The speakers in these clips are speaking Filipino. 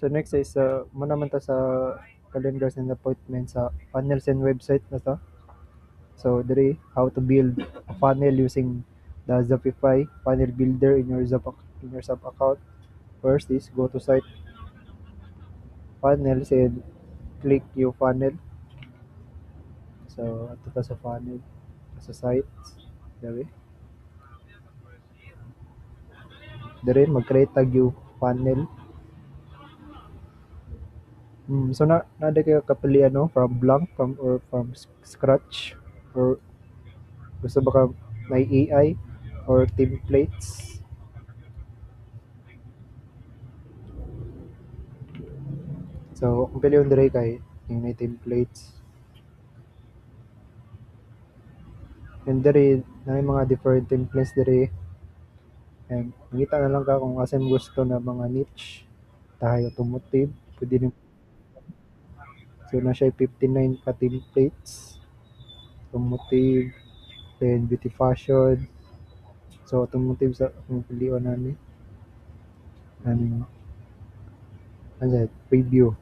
So next is mo naman ta sa calendars and appointment sa funnels and website na to. So diri how to build a funnel using the Shopify funnel builder in your Zap account. First is go to site funnels and click your funnel. So ato ta sa funnel sa sites diri. Diri mag-create tag yung funnel. So na kayo kapili ano from blank from scratch or gusto ba ka may AI or templates. So kung pili yung dire kay yung may templates and dire na may mga different templates dire and makita na lang ka kung asa mo gusto na mga niche tayo automotive pwede din. So na siya 59 ka templates automotive then beauty fashion. So automotive sa kung pilion na ni and ano preview.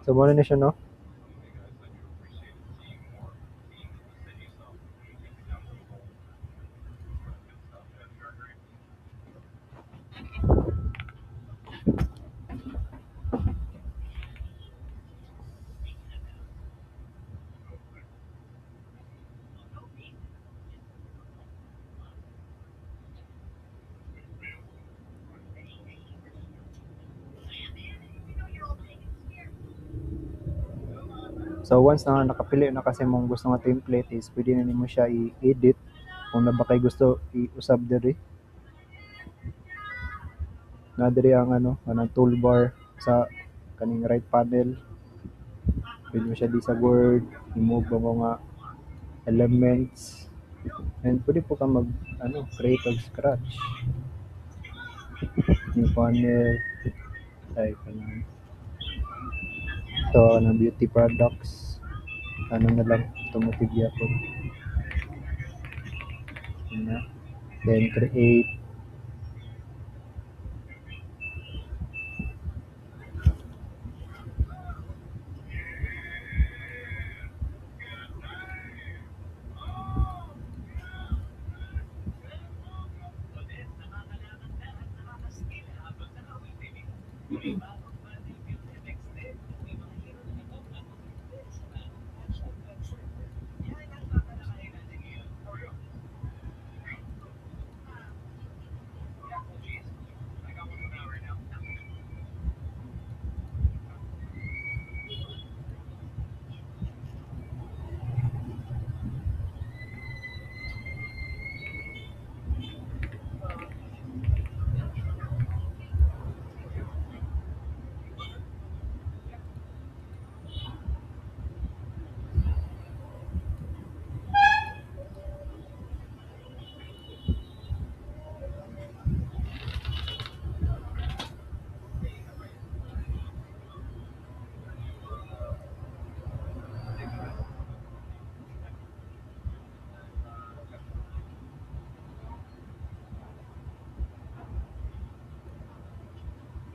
So mo na siya no. So once na nakapili na kasi mong gusto nga template is pwede na nimo siya i-edit kung na ba kay gusto i-usab diri. Na diri ang ano, kanang toolbar sa kaning right panel. Pwede mo siya di sa Word, remove ang mga elements. And pwede po ka mag ano, create from scratch. New panel, ay kanang ito, kanang beauty products. Ano na lang, automotive yapon. Then create.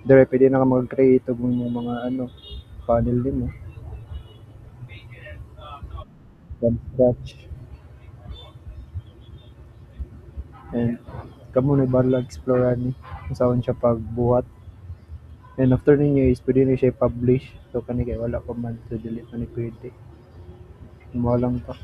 Dire pwede na ka mag-create og mga ano, panel nimo from scratch. And kamo na bala explore ni kung saan siya pagbuhat. And after ninyo is pwede na siya i-publish. So kani kay wala pa man so delete man ni pwede. Mo lang to.